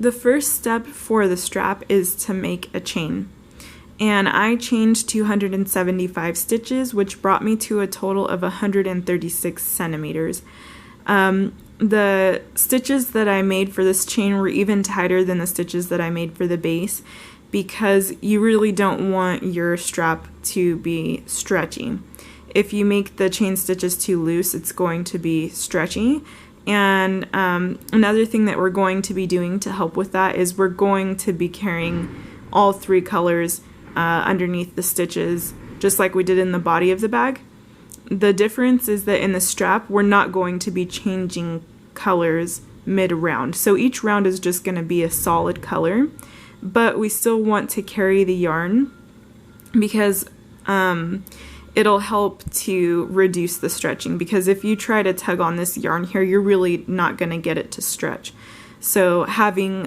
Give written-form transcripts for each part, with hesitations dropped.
the first step for the strap is to make a chain. And I chained 275 stitches, which brought me to a total of 136 centimeters. The stitches that I made for this chain were even tighter than the stitches that I made for the base, because you really don't want your strap to be stretchy. If you make the chain stitches too loose, it's going to be stretchy. And another thing that we're going to be doing to help with that is we're going to be carrying all 3 colors underneath the stitches, just like we did in the body of the bag. The difference is that in the strap, we're not going to be changing colors mid-round. So each round is just going to be a solid color, but we still want to carry the yarn because it'll help to reduce the stretching, because if you try to tug on this yarn here, you're really not going to get it to stretch. So having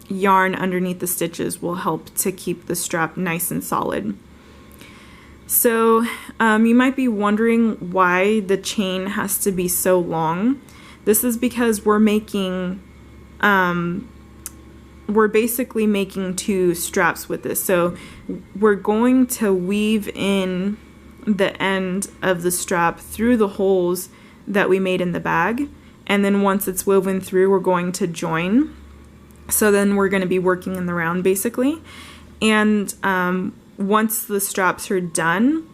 yarn underneath the stitches will help to keep the strap nice and solid. So you might be wondering why the chain has to be so long. This is because we're basically making 2 straps with this. So we're going to weave in the end of the strap through the holes that we made in the bag, and then once it's woven through, we're going to join. So then we're going to be working in the round basically, and once the straps are done,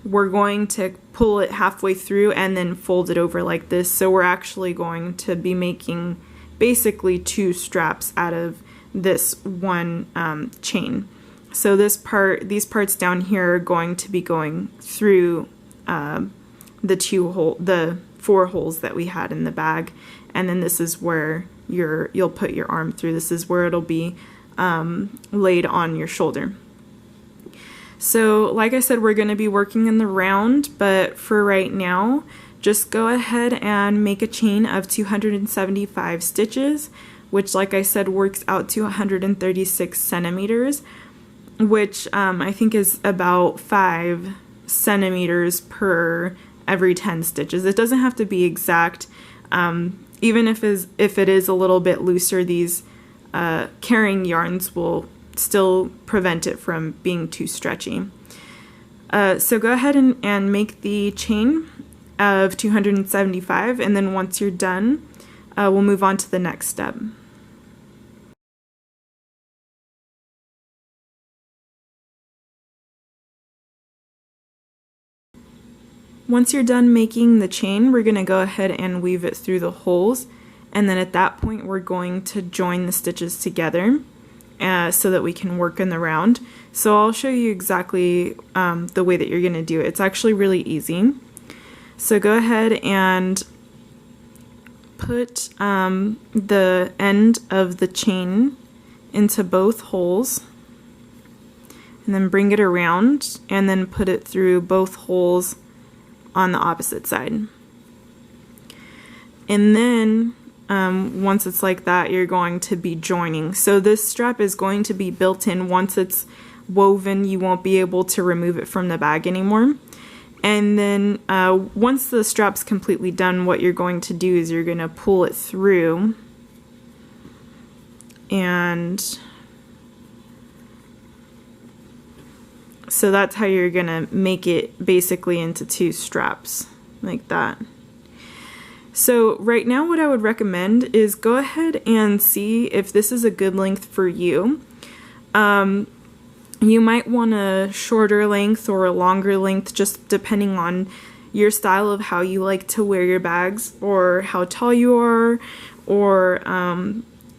we're going to pull it halfway through and then fold it over like this. So we're actually going to be making basically 2 straps out of this one chain. So these parts down here are going to be going through the 4 holes that we had in the bag, and then this is where you'll put your arm through. This is where it'll be laid on your shoulder. So like I said, we're going to be working in the round, but for right now, just go ahead and make a chain of 275 stitches, which like I said works out to 136 centimeters, which I think is about 5 centimeters per every 10 stitches. It doesn't have to be exact. Even if it is a little bit looser, these carrying yarns will still prevent it from being too stretchy. So go ahead and make the chain of 275, and then once you're done, we'll move on to the next step. Once you're done making the chain, we're going to go ahead and weave it through the holes, and then at that point we're going to join the stitches together so that we can work in the round. So I'll show you exactly the way that you're going to do it. It's actually really easy. So go ahead and put the end of the chain into both holes, and then bring it around and then put it through both holes on the opposite side. And then once it's like that, you're going to be joining. So this strap is going to be built in. Once it's woven, you won't be able to remove it from the bag anymore. And then once the strap's completely done, what you're going to do is you're going to pull it through, and so that's how you're going to make it basically into 2 straps like that. So right now what I would recommend is go ahead and see if this is a good length for you. You might want a shorter length or a longer length, just depending on your style of how you like to wear your bags, or how tall you are, or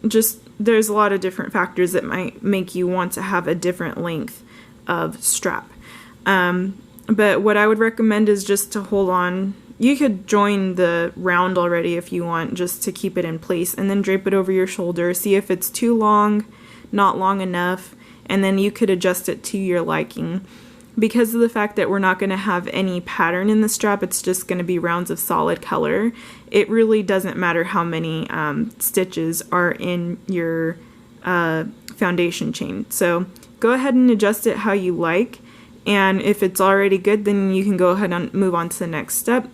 just there's a lot of different factors that might make you want to have a different length of strap. But what I would recommend is just to hold on. You could join the round already if you want, just to keep it in place, and then drape it over your shoulder. See if it's too long, not long enough, and then you could adjust it to your liking. Because of the fact that we're not going to have any pattern in the strap, it's just going to be rounds of solid color. It really doesn't matter how many stitches are in your foundation chain. So go ahead and adjust it how you like, and if it's already good, then you can go ahead and move on to the next step.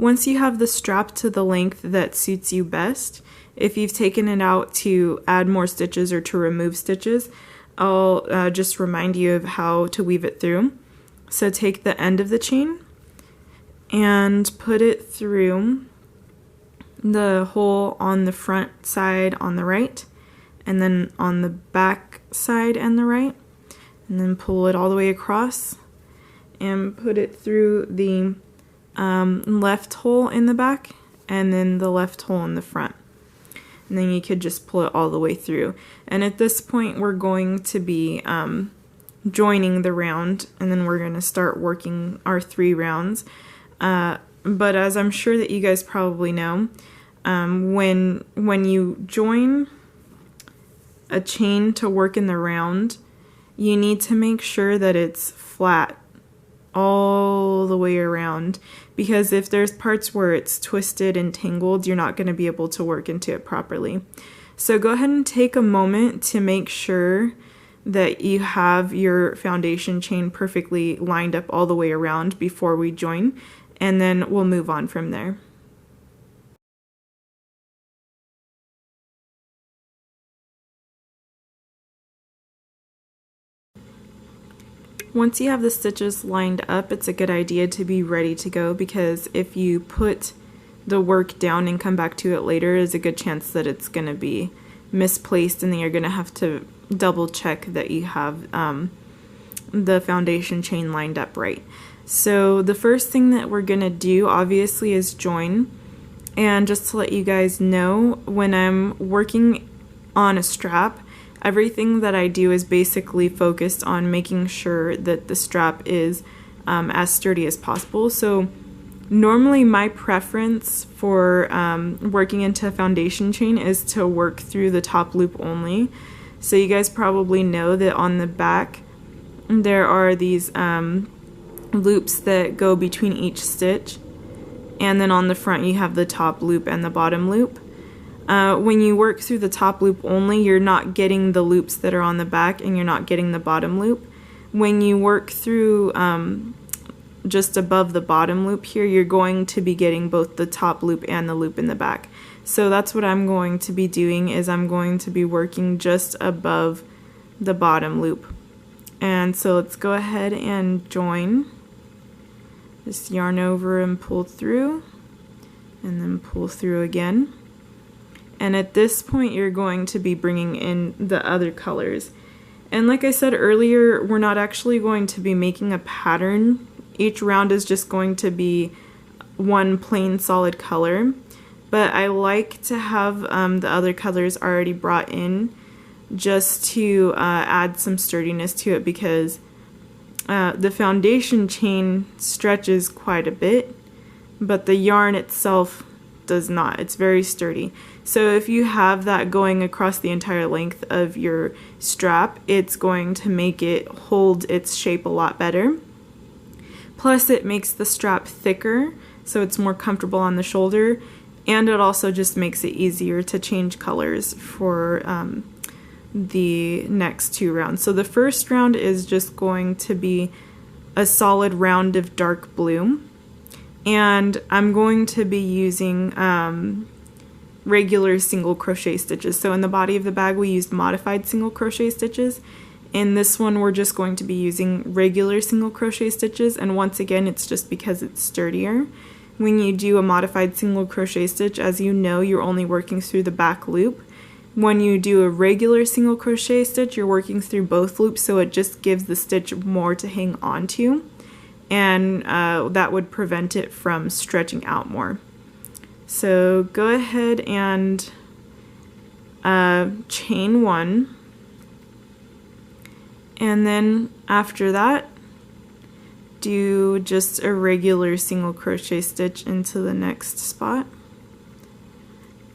Once you have the strap to the length that suits you best, if you've taken it out to add more stitches or to remove stitches, I'll just remind you of how to weave it through. So take the end of the chain and put it through the hole on the front side on the right, and then on the back side and the right, and then pull it all the way across and put it through the left hole in the back and then the left hole in the front. And then you could just pull it all the way through. And at this point we're going to be joining the round, and then we're going to start working our 3 rounds. But as I'm sure that you guys probably know, when you join a chain to work in the round, you need to make sure that it's flat all the way around, because if there's parts where it's twisted and tangled, you're not going to be able to work into it properly. So go ahead and take a moment to make sure that you have your foundation chain perfectly lined up all the way around before we join, and then we'll move on from there. Once you have the stitches lined up, it's a good idea to be ready to go, because if you put the work down and come back to it later, there's a good chance that it's going to be misplaced, and then you're going to have to double check that you have the foundation chain lined up right. So the first thing that we're going to do obviously is join. And just to let you guys know, when I'm working on a strap, everything that I do is basically focused on making sure that the strap is as sturdy as possible. So normally my preference for working into a foundation chain is to work through the top loop only. So you guys probably know that on the back there are these loops that go between each stitch, and then on the front you have the top loop and the bottom loop. When you work through the top loop only, you're not getting the loops that are on the back, and you're not getting the bottom loop. When you work through just above the bottom loop here, you're going to be getting both the top loop and the loop in the back. So that's what I'm going to be doing, is I'm going to be working just above the bottom loop. And so let's go ahead and join. Just yarn over and pull through, and then pull through again. And at this point you're going to be bringing in the other colors. And like I said earlier, we're not actually going to be making a pattern. Each round is just going to be one plain solid color. But I like to have the other colors already brought in, just to add some sturdiness to it, because the foundation chain stretches quite a bit, but the yarn itself does not. It's very sturdy. So if you have that going across the entire length of your strap, it's going to make it hold its shape a lot better. Plus it makes the strap thicker, so it's more comfortable on the shoulder, and it also just makes it easier to change colors for the next 2 rounds. So the first round is just going to be a solid round of dark blue, and I'm going to be using regular single crochet stitches. So in the body of the bag we used modified single crochet stitches. In this one we're just going to be using regular single crochet stitches, and once again it's just because it's sturdier. When you do a modified single crochet stitch, as you know, you're only working through the back loop. When you do a regular single crochet stitch, you're working through both loops, so it just gives the stitch more to hang on to, and that would prevent it from stretching out more. So go ahead and chain 1, and then after that do just a regular single crochet stitch into the next spot,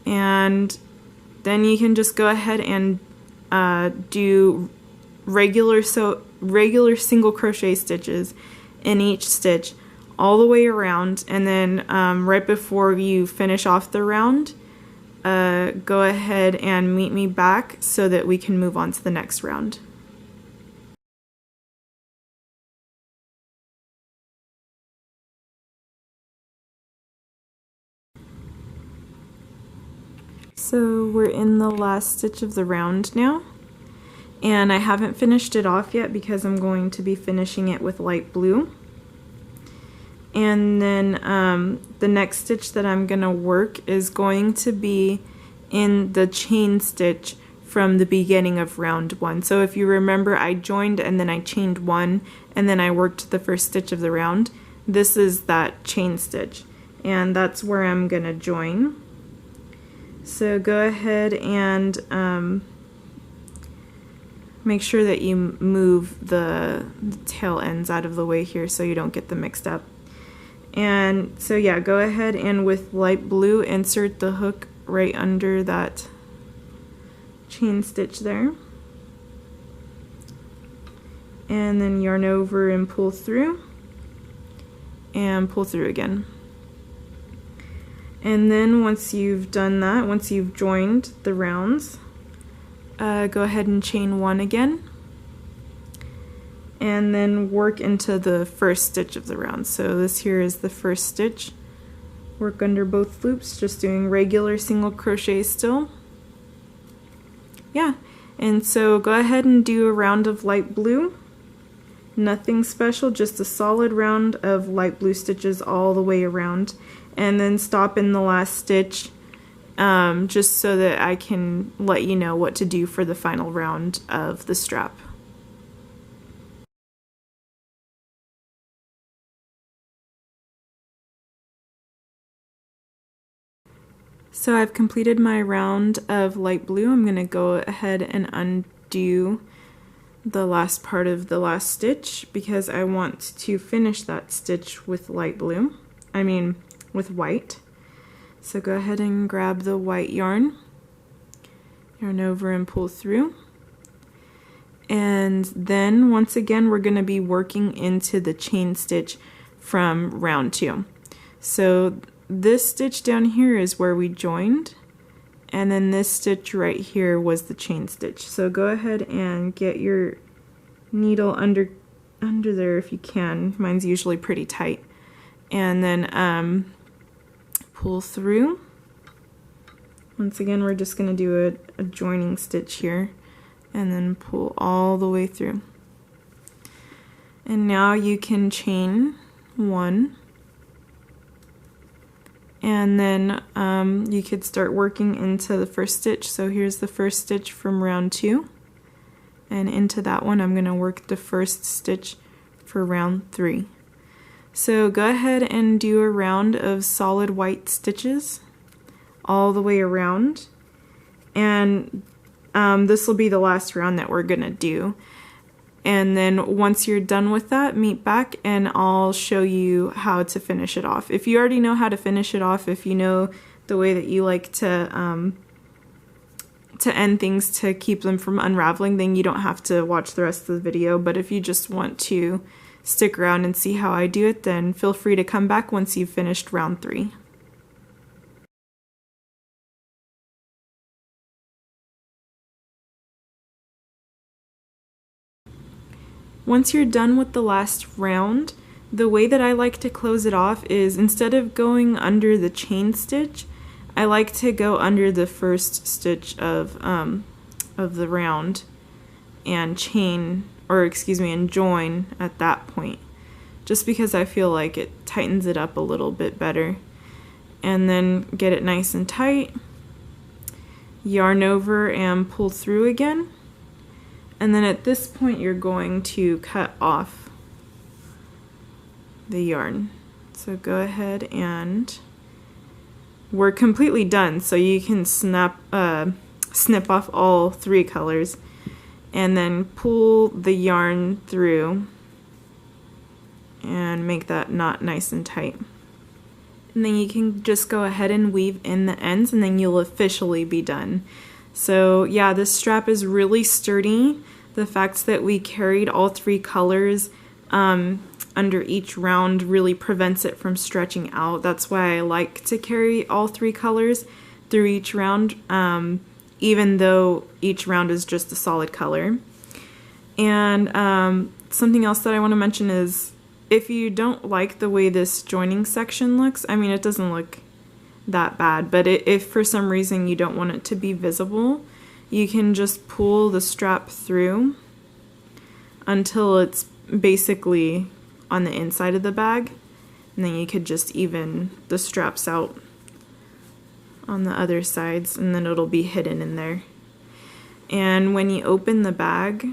and then you can just go ahead and do regular single crochet stitches in each stitch all the way around, and then right before you finish off the round, go ahead and meet me back so that we can move on to the next round. So we're in the last stitch of the round now, and I haven't finished it off yet because I'm going to be finishing it with light blue. And then the next stitch that I'm going to work is going to be in the chain stitch from the beginning of round 1. So if you remember, I joined and then I chained 1 and then I worked the first stitch of the round. This is that chain stitch, and that's where I'm going to join. So go ahead and make sure that you move the tail ends out of the way here so you don't get them mixed up. And so yeah, go ahead and with light blue insert the hook right under that chain stitch there. And then yarn over and pull through. And pull through again. And then once you've done that, once you've joined the rounds, go ahead and chain 1 again. And then work into the first stitch of the round. So this here is the first stitch. Work under both loops, just doing regular single crochet still. Yeah, and so go ahead and do a round of light blue. Nothing special, just a solid round of light blue stitches all the way around. And then stop in the last stitch, just so that I can let you know what to do for the final round of the strap. So I've completed my round of light blue. I'm going to go ahead and undo the last part of the last stitch because I want to finish that stitch with light blue. With white. So go ahead and grab the white yarn over and pull through. And then once again we're going to be working into the chain stitch from round 2. So this stitch down here is where we joined, and then this stitch right here was the chain stitch. So go ahead and get your needle under there if you can. Mine's usually pretty tight. And then pull through. Once again, we're just going to do a joining stitch here and then pull all the way through. And now you can chain 1. And then you could start working into the first stitch. So here's the first stitch from round 2. And into that one, I'm going to work the first stitch for round 3. So go ahead and do a round of solid white stitches all the way around. And this will be the last round that we're going to do. And then once you're done with that, meet back and I'll show you how to finish it off. If you already know how to finish it off, if you know the way that you like to end things to keep them from unraveling, then you don't have to watch the rest of the video. But if you just want to stick around and see how I do it, then feel free to come back once you've finished round 3. Once you're done with the last round, the way that I like to close it off is instead of going under the chain stitch, I like to go under the first stitch of the round and and join at that point, just because I feel like it tightens it up a little bit better. And then get it nice and tight, yarn over and pull through again. And then at this point you're going to cut off the yarn. So go ahead and we're completely done, so you can snip off all 3 colors and then pull the yarn through and make that knot nice and tight. And then you can just go ahead and weave in the ends and then you'll officially be done. So yeah, this strap is really sturdy. The fact that we carried all 3 colors under each round really prevents it from stretching out. That's why I like to carry all 3 colors through each round, even though each round is just a solid color. And something else that I want to mention is if you don't like the way this joining section looks, it doesn't look that bad. But if for some reason you don't want it to be visible, you can just pull the strap through until it's basically on the inside of the bag, and then you could just even the straps out on the other sides, and then it'll be hidden in there. And when you open the bag,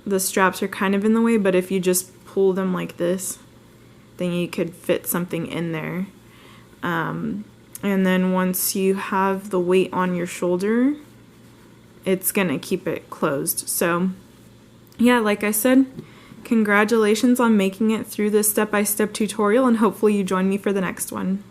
the straps are kind of in the way, but if you just pull them like this, then you could fit something in there. And then once you have the weight on your shoulder, it's gonna keep it closed. So yeah, like I said, congratulations on making it through this step-by-step tutorial, and hopefully you join me for the next one.